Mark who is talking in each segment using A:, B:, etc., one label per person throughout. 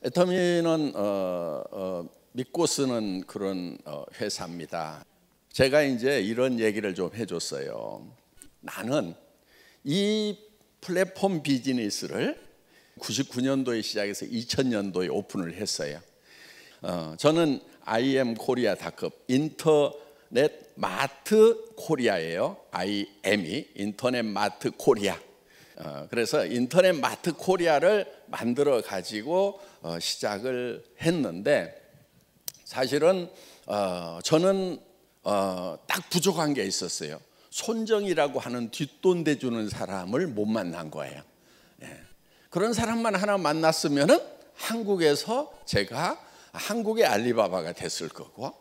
A: 애터미는 믿고 쓰는 그런 회사입니다. 제가 이제 이런 얘기를 좀 해줬어요. 나는 이 플랫폼 비즈니스를 99년도에 시작해서 2000년도에 오픈을 했어요. 저는 IM코리아닷컴 인터넷 마트 코리아예요. IM이 인터넷 마트 코리아. 그래서 인터넷 마트 코리아를 만들어 가지고 시작을 했는데, 사실은 저는 딱 부족한 게 있었어요. 손정이라고 하는 뒷돈 대주는 사람을 못 만난 거예요. 그런 사람만 하나 만났으면은 한국에서 제가 한국의 알리바바가 됐을 거고,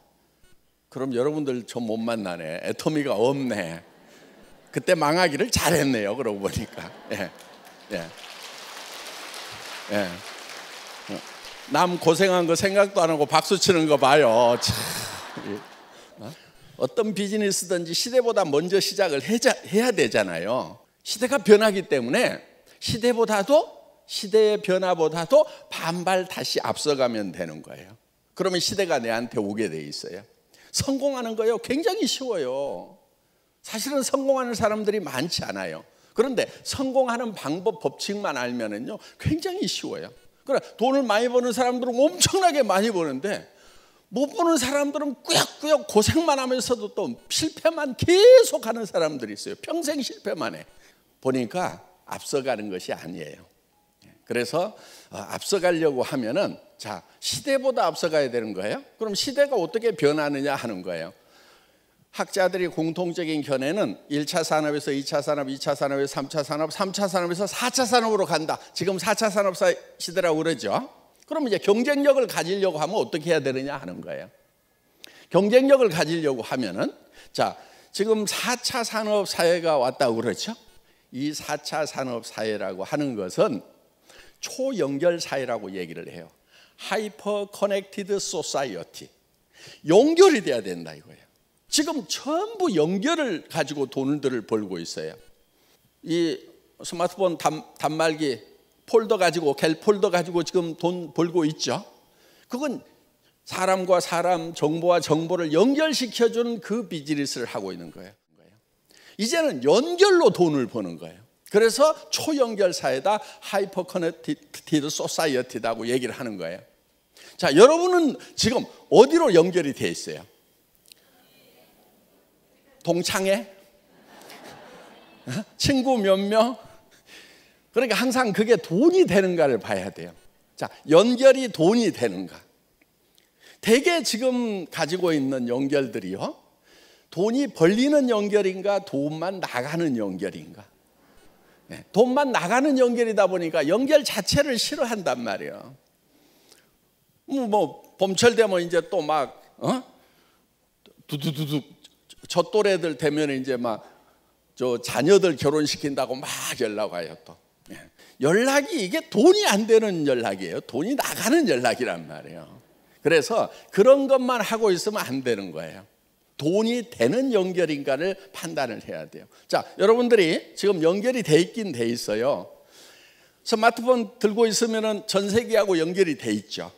A: 그럼 여러분들 저 못 만나네, 애터미가 없네, 그때 망하기를 잘했네요. 그러고 보니까. 남 고생한 거 생각도 안 하고 박수 치는 거 봐요. 어떤 비즈니스든지 시대보다 먼저 시작을 해야 되잖아요. 시대가 변하기 때문에 시대의 변화보다도 반발 다시 앞서가면 되는 거예요. 그러면 시대가 내한테 오게 돼 있어요. 성공하는 거요 굉장히 쉬워요. 사실은 성공하는 사람들이 많지 않아요. 그런데 성공하는 방법, 법칙만 알면은요 굉장히 쉬워요. 그래, 돈을 많이 버는 사람들은 엄청나게 많이 버는데, 못 버는 사람들은 꾸역꾸역 고생만 하면서도 또 실패만 계속하는 사람들이 있어요. 평생 실패만 해. 보니까 앞서가는 것이 아니에요. 그래서 앞서가려고 하면은, 자, 시대보다 앞서가야 되는 거예요. 그럼 시대가 어떻게 변하느냐 하는 거예요. 학자들이 공통적인 견해는 1차 산업에서 2차 산업, 2차 산업에서 3차 산업, 3차 산업에서 4차 산업으로 간다. 지금 4차 산업 시대라고 그러죠. 그럼 이제 경쟁력을 가지려고 하면 어떻게 해야 되느냐 하는 거예요. 경쟁력을 가지려고 하면은, 자, 지금 4차 산업 사회가 왔다고 그러죠. 이 4차 산업 사회라고 하는 것은 초연결 사회라고 얘기를 해요. 하이퍼 커넥티드 소사이어티. 연결이 돼야 된다 이거예요. 지금 전부 연결을 가지고 돈들을 벌고 있어요. 이 스마트폰 단말기 폴더 가지고, 갤 폴더 가지고 지금 돈 벌고 있죠. 그건 사람과 사람, 정보와 정보를 연결시켜주는 그 비즈니스를 하고 있는 거예요. 이제는 연결로 돈을 버는 거예요. 그래서 초연결 사회다, 하이퍼 커넥티드 소사이어티다고 얘기를 하는 거예요. 자, 여러분은 지금 어디로 연결이 돼 있어요? 동창회? 친구 몇 명? 그러니까 항상 그게 돈이 되는가를 봐야 돼요. 자, 연결이 돈이 되는가? 대개 지금 가지고 있는 연결들이요, 돈이 벌리는 연결인가, 돈만 나가는 연결인가? 돈만 나가는 연결이다 보니까 연결 자체를 싫어한단 말이에요. 뭐 봄철 되면 이제 또 막 두두두두 저 또래들 되면 이제 막 저 자녀들 결혼시킨다고 막 연락 와요. 또 연락이 이게 돈이 안 되는 연락이에요. 돈이 나가는 연락이란 말이에요. 그래서 그런 것만 하고 있으면 안 되는 거예요. 돈이 되는 연결인가를 판단을 해야 돼요. 자, 여러분들이 지금 연결이 돼 있긴 돼 있어요. 스마트폰 들고 있으면은 전 세계하고 연결이 돼 있죠.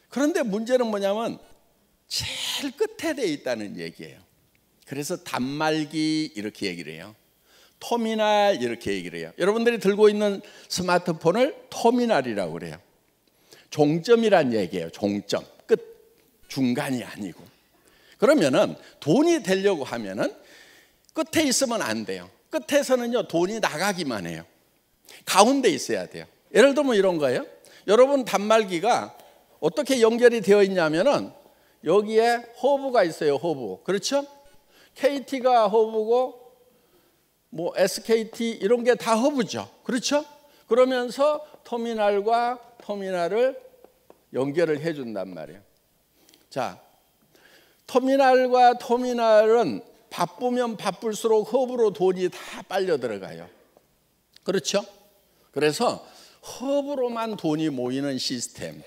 A: 그런데 문제는 뭐냐면 제일 끝에 돼 있다는 얘기예요. 그래서 단말기 이렇게 얘기를 해요. 터미널 이렇게 얘기를 해요. 여러분들이 들고 있는 스마트폰을 터미널이라고 그래요. 종점이란 얘기예요. 종점, 끝, 중간이 아니고. 그러면은 돈이 되려고 하면은 끝에 있으면 안 돼요. 끝에서는요 돈이 나가기만 해요. 가운데 있어야 돼요. 예를 들면 이런 거예요. 여러분 단말기가 어떻게 연결이 되어 있냐면은 여기에 허브가 있어요. 허브. 그렇죠? KT가 허브고 뭐 SKT 이런 게 다 허브죠. 그렇죠? 그러면서 터미널과 터미널을 연결을 해 준단 말이에요. 자, 터미널과 터미널은 바쁘면 바쁠수록 허브로 돈이 다 빨려 들어가요. 그렇죠? 그래서 허브로만 돈이 모이는 시스템,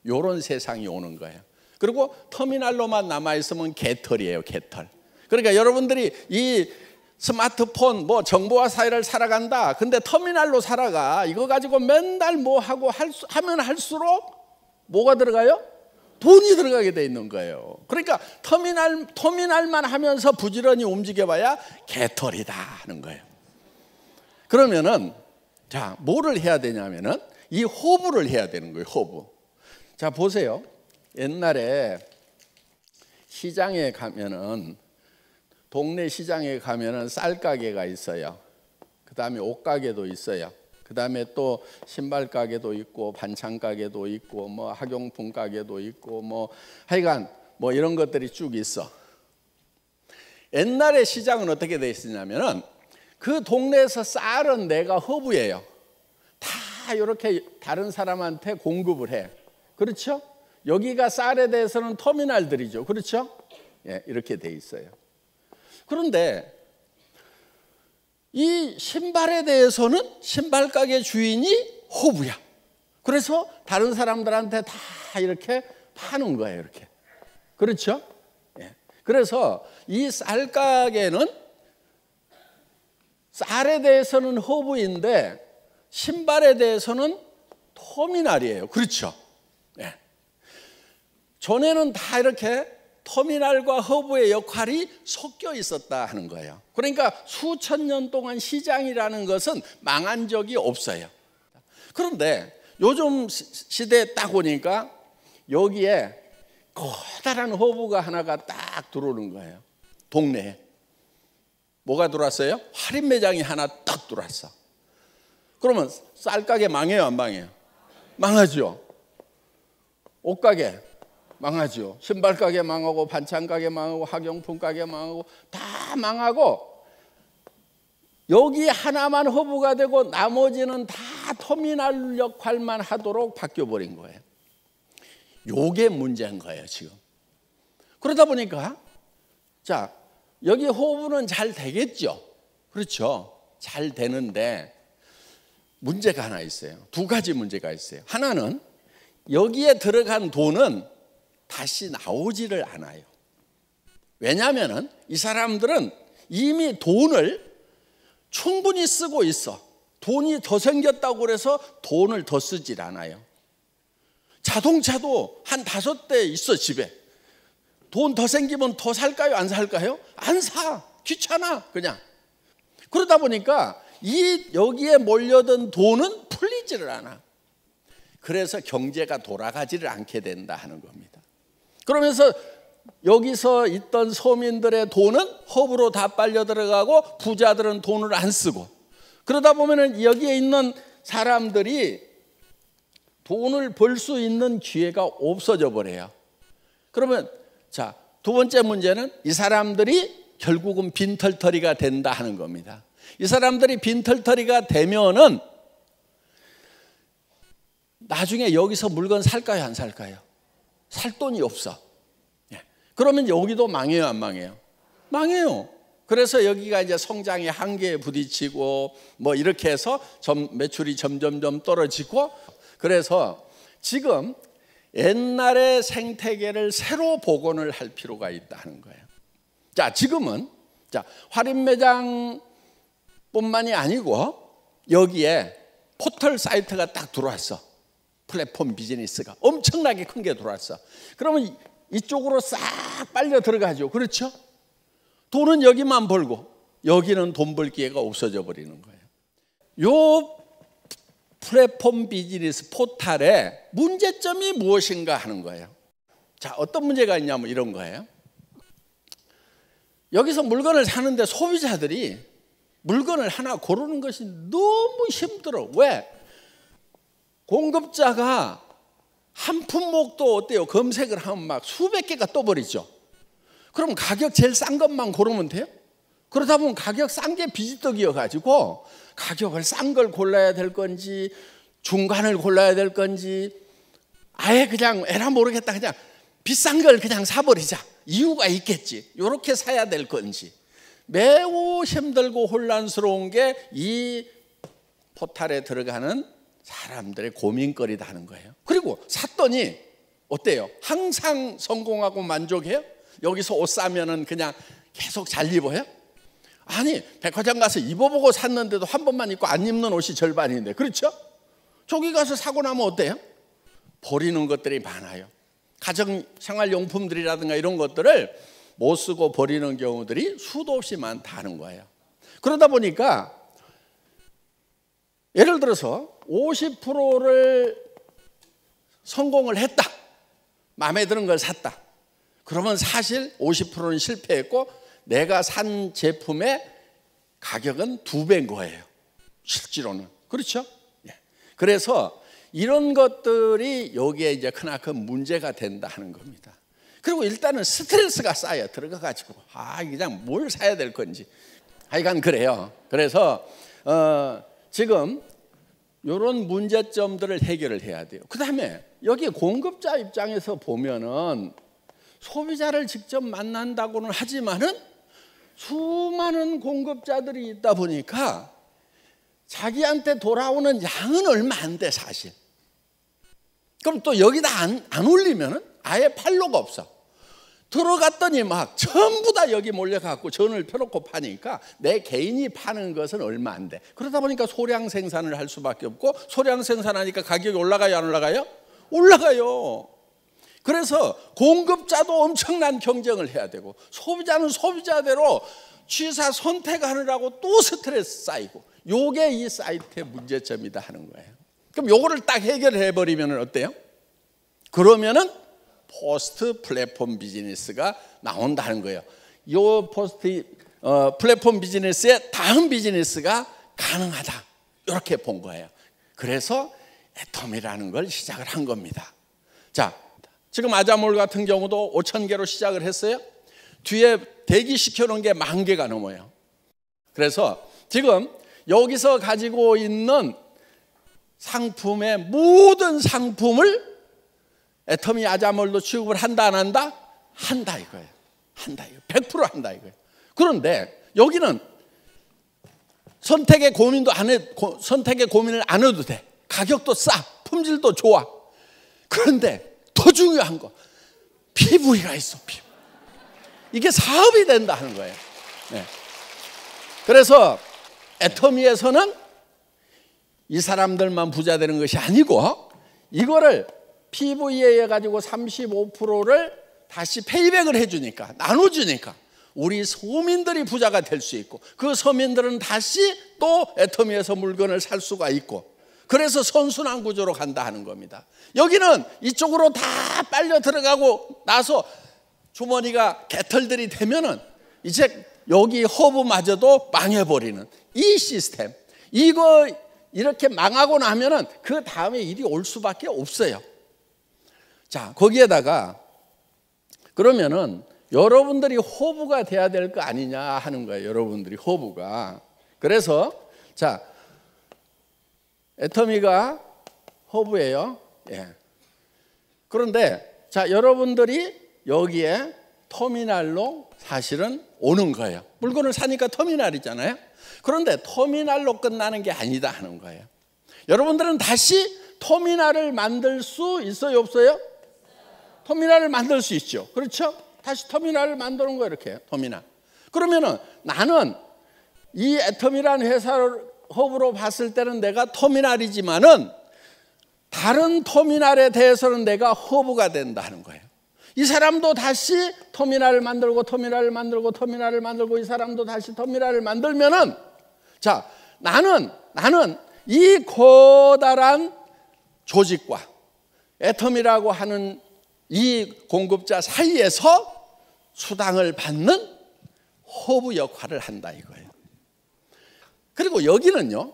A: 이런 세상이 오는 거예요. 그리고 터미널로만 남아있으면 개털이에요. 개털. 그러니까 여러분들이 이 스마트폰 뭐 정보화 사회를 살아간다, 근데 터미널로 살아가, 이거 가지고 맨날 뭐 하고 하면 할수록 뭐가 들어가요? 돈이 들어가게 돼 있는 거예요. 그러니까 터미널만 하면서 부지런히 움직여봐야 개털이다 하는 거예요. 그러면은 자, 뭐를 해야 되냐면은 이 호부를 해야 되는 거예요. 호부. 자, 보세요. 옛날에 시장에 가면은, 동네 시장에 가면은 쌀 가게가 있어요. 그 다음에 옷 가게도 있어요. 그 다음에 또 신발 가게도 있고 반찬 가게도 있고 뭐 학용품 가게도 있고 뭐 하여간 뭐 이런 것들이 쭉 있어. 옛날에 시장은 어떻게 돼 있었냐면은 그 동네에서 쌀은 내가 허브예요. 다 이렇게 다른 사람한테 공급을 해. 그렇죠? 여기가 쌀에 대해서는 터미널들이죠. 그렇죠? 예, 이렇게 돼 있어요. 그런데 이 신발에 대해서는 신발 가게 주인이 호부야. 그래서 다른 사람들한테 다 이렇게 파는 거예요. 이렇게. 그렇죠? 예. 그래서 이 쌀 가게는 쌀에 대해서는 호부인데 신발에 대해서는 터미널이에요. 그렇죠? 예. 전에는 다 이렇게 터미널과 허브의 역할이 섞여 있었다 하는 거예요. 그러니까 수천 년 동안 시장이라는 것은 망한 적이 없어요. 그런데 요즘 시대에 딱 오니까 여기에 커다란 허브가 하나가 딱 들어오는 거예요. 동네에. 뭐가 들어왔어요? 할인 매장이 하나 딱 들어왔어. 그러면 쌀가게 망해요, 안 망해요? 망하죠. 옷가게 망하죠. 신발 가게 망하고 반찬 가게 망하고 학용품 가게 망하고 다 망하고 여기 하나만 허브가 되고 나머지는 다 터미널 역할만 하도록 바뀌어버린 거예요. 요게 문제인 거예요 지금. 그러다 보니까 자, 여기 허브는 잘 되겠죠. 그렇죠. 잘 되는데 문제가 하나 있어요. 두 가지 문제가 있어요. 하나는 여기에 들어간 돈은 다시 나오지를 않아요. 왜냐하면 이 사람들은 이미 돈을 충분히 쓰고 있어. 돈이 더 생겼다고 그래서 돈을 더 쓰질 않아요. 자동차도 한 5대 있어 집에. 돈 더 생기면 더 살까요? 안 살까요? 안 사. 귀찮아 그냥. 그러다 보니까 여기에 몰려든 돈은 풀리지를 않아. 그래서 경제가 돌아가지를 않게 된다 하는 겁니다. 그러면서 여기서 있던 서민들의 돈은 허브로 다 빨려 들어가고 부자들은 돈을 안 쓰고 그러다 보면은 여기에 있는 사람들이 돈을 벌 수 있는 기회가 없어져 버려요. 그러면 자, 두 번째 문제는 이 사람들이 결국은 빈털터리가 된다 하는 겁니다. 이 사람들이 빈털터리가 되면은 나중에 여기서 물건 살까요, 안 살까요? 살 돈이 없어. 그러면 여기도 망해요, 안 망해요? 망해요. 그래서 여기가 이제 성장의 한계에 부딪히고 뭐 이렇게 해서 매출이 점점점 떨어지고 그래서 지금 옛날의 생태계를 새로 복원을 할 필요가 있다는 거예요. 자, 지금은 자, 할인 매장뿐만이 아니고 여기에 포털 사이트가 딱 들어왔어. 플랫폼 비즈니스가 엄청나게 큰 게 들어왔어. 그러면 이쪽으로 싹 빨려 들어가죠. 그렇죠? 돈은 여기만 벌고 여기는 돈 벌 기회가 없어져 버리는 거예요. 요 플랫폼 비즈니스 포탈의 문제점이 무엇인가 하는 거예요. 자, 어떤 문제가 있냐면 이런 거예요. 여기서 물건을 사는데 소비자들이 물건을 하나 고르는 것이 너무 힘들어. 왜? 공급자가 한 품목도 어때요? 검색을 하면 막 수백 개가 떠버리죠. 그럼 가격 제일 싼 것만 고르면 돼요? 그러다 보면 가격 싼 게 비지떡이어가지고 가격을 싼 걸 골라야 될 건지 중간을 골라야 될 건지 아예 그냥 에라 모르겠다 그냥 비싼 걸 그냥 사버리자. 이유가 있겠지. 이렇게 사야 될 건지 매우 힘들고 혼란스러운 게 이 포탈에 들어가는 사람들의 고민거리다 하는 거예요. 그리고 샀더니 어때요? 항상 성공하고 만족해요? 여기서 옷 사면은 그냥 계속 잘 입어요? 아니, 백화점 가서 입어보고 샀는데도 한 번만 입고 안 입는 옷이 절반인데, 그렇죠? 저기 가서 사고 나면 어때요? 버리는 것들이 많아요. 가정 생활용품들이라든가 이런 것들을 못 쓰고 버리는 경우들이 수도 없이 많다는 거예요. 그러다 보니까 예를 들어서 50%를 성공을 했다. 마음에 드는 걸 샀다. 그러면 사실 50%는 실패했고 내가 산 제품의 가격은 2배인 거예요. 실제로는. 그렇죠? 그래서 이런 것들이 여기에 이제 크나큰 문제가 된다 하는 겁니다. 그리고 일단은 스트레스가 쌓여 들어가가지고 그냥 뭘 사야 될 건지 하여간 그래요. 그래서 지금 이런 문제점들을 해결을 해야 돼요. 그 다음에 여기 공급자 입장에서 보면은 소비자를 직접 만난다고는 하지만은 수많은 공급자들이 있다 보니까 자기한테 돌아오는 양은 얼마 안 돼 사실. 그럼 또 여기다 안 올리면은 아예 팔로가 없어. 들어갔더니 막 전부 다 여기 몰려갖고 전을 펴놓고 파니까 내 개인이 파는 것은 얼마 안 돼. 그러다 보니까 소량 생산을 할 수밖에 없고 소량 생산하니까 가격이 올라가요, 안 올라가요? 올라가요. 그래서 공급자도 엄청난 경쟁을 해야 되고 소비자는 소비자대로 취사 선택하느라고 또 스트레스 쌓이고 요게 이 사이트의 문제점이다 하는 거예요. 그럼 요거를 딱 해결해 버리면 어때요? 그러면은 포스트 플랫폼 비즈니스가 나온다는 거예요. 요 포스트 플랫폼 비즈니스의 다음 비즈니스가 가능하다. 이렇게 본 거예요. 그래서 애텀이라는 걸 시작을 한 겁니다. 자, 지금 아자몰 같은 경우도 5,000개로 시작을 했어요. 뒤에 대기시켜 놓은 게 10,000개가 넘어요. 그래서 지금 여기서 가지고 있는 상품의 모든 상품을 애터미 아자몰도 취급을 한다 안 한다? 한다 이거예요. 한다 이거. 100% 한다 이거예요. 그런데 여기는 선택의 고민을 안 해도 돼. 가격도 싸, 품질도 좋아. 그런데 더 중요한 거 PV가 있어. PV. 이게 사업이 된다 하는 거예요. 네. 그래서 애터미에서는 이 사람들만 부자 되는 것이 아니고 이거를 PV에 가지고 35%를 다시 페이백을 해주니까 나눠주니까 우리 서민들이 부자가 될 수 있고 그 서민들은 다시 또 애터미에서 물건을 살 수가 있고 그래서 선순환 구조로 간다 하는 겁니다. 여기는 이쪽으로 다 빨려 들어가고 나서 주머니가 개털들이 되면은 이제 여기 허브마저도 망해버리는 이 시스템. 이거 이렇게 망하고 나면은 그 다음에 일이 올 수밖에 없어요. 자, 거기에다가 그러면은 여러분들이 허브가 돼야 될 거 아니냐 하는 거예요. 여러분들이 허브가. 그래서 자, 애터미가 허브예요. 예. 그런데 자, 여러분들이 여기에 터미널로 사실은 오는 거예요. 물건을 사니까 터미널이잖아요. 그런데 터미널로 끝나는 게 아니다 하는 거예요. 여러분들은 다시 터미널을 만들 수 있어요, 없어요? 터미널을 만들 수 있죠. 그렇죠? 다시 터미널을 만드는 거예요, 이렇게. 터미널. 그러면은 나는 이 애터미라는 회사를 허브로 봤을 때는 내가 터미널이지만은 다른 터미널에 대해서는 내가 허브가 된다는 거예요. 이 사람도 다시 터미널을 만들고 터미널을 만들고 터미널을 만들고 이 사람도 다시 터미널을 만들면은 자, 나는 이 커다란 조직과 애터미라고 하는 이 공급자 사이에서 수당을 받는 허브 역할을 한다 이거예요. 그리고 여기는요,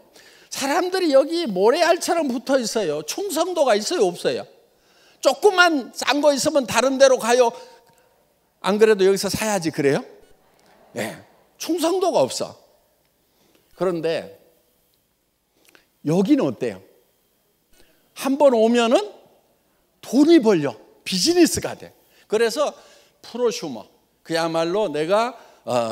A: 사람들이 여기 모래알처럼 붙어 있어요. 충성도가 있어요, 없어요? 조금만 싼 거 있으면 다른 데로 가요. 안 그래도 여기서 사야지 그래요? 네, 충성도가 없어. 그런데 여기는 어때요? 한번 오면은 돈이 벌려. 비즈니스가 돼. 그래서 프로슈머, 그야말로 내가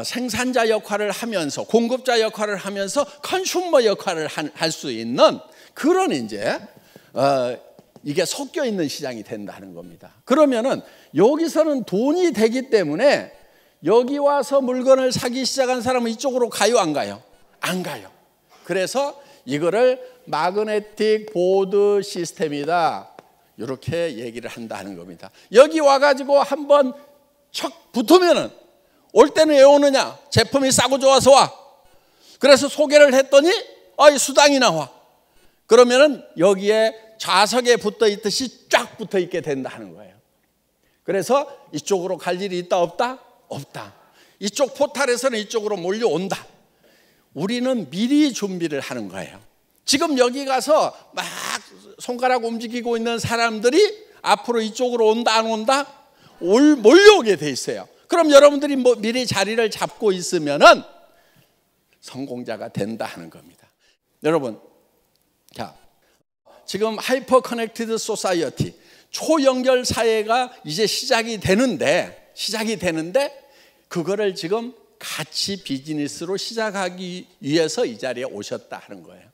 A: 생산자 역할을 하면서 공급자 역할을 하면서 컨슈머 역할을 할 수 있는 그런 이제 이게 섞여 있는 시장이 된다는 겁니다. 그러면은 여기서는 돈이 되기 때문에 여기 와서 물건을 사기 시작한 사람은 이쪽으로 가요, 안 가요? 안 가요. 그래서 이거를 마그네틱 보드 시스템이다. 이렇게 얘기를 한다는 겁니다. 여기 와가지고 한번 척 붙으면은 올 때는 왜 오느냐? 제품이 싸고 좋아서 와. 그래서 소개를 했더니 이 수당이 나와. 그러면은 여기에 좌석에 붙어 있듯이 쫙 붙어 있게 된다 하는 거예요. 그래서 이쪽으로 갈 일이 있다 없다? 없다. 이쪽 포탈에서는 이쪽으로 몰려온다. 우리는 미리 준비를 하는 거예요. 지금 여기 가서 막 손가락 움직이고 있는 사람들이 앞으로 이쪽으로 온다 안 온다? 몰려오게 돼 있어요. 그럼 여러분들이 미리 자리를 잡고 있으면은 성공자가 된다 하는 겁니다. 여러분, 자, 지금 하이퍼 커넥티드 소사이어티, 초연결 사회가 이제 시작이 되는데 그거를 지금 같이 비즈니스로 시작하기 위해서 이 자리에 오셨다 하는 거예요.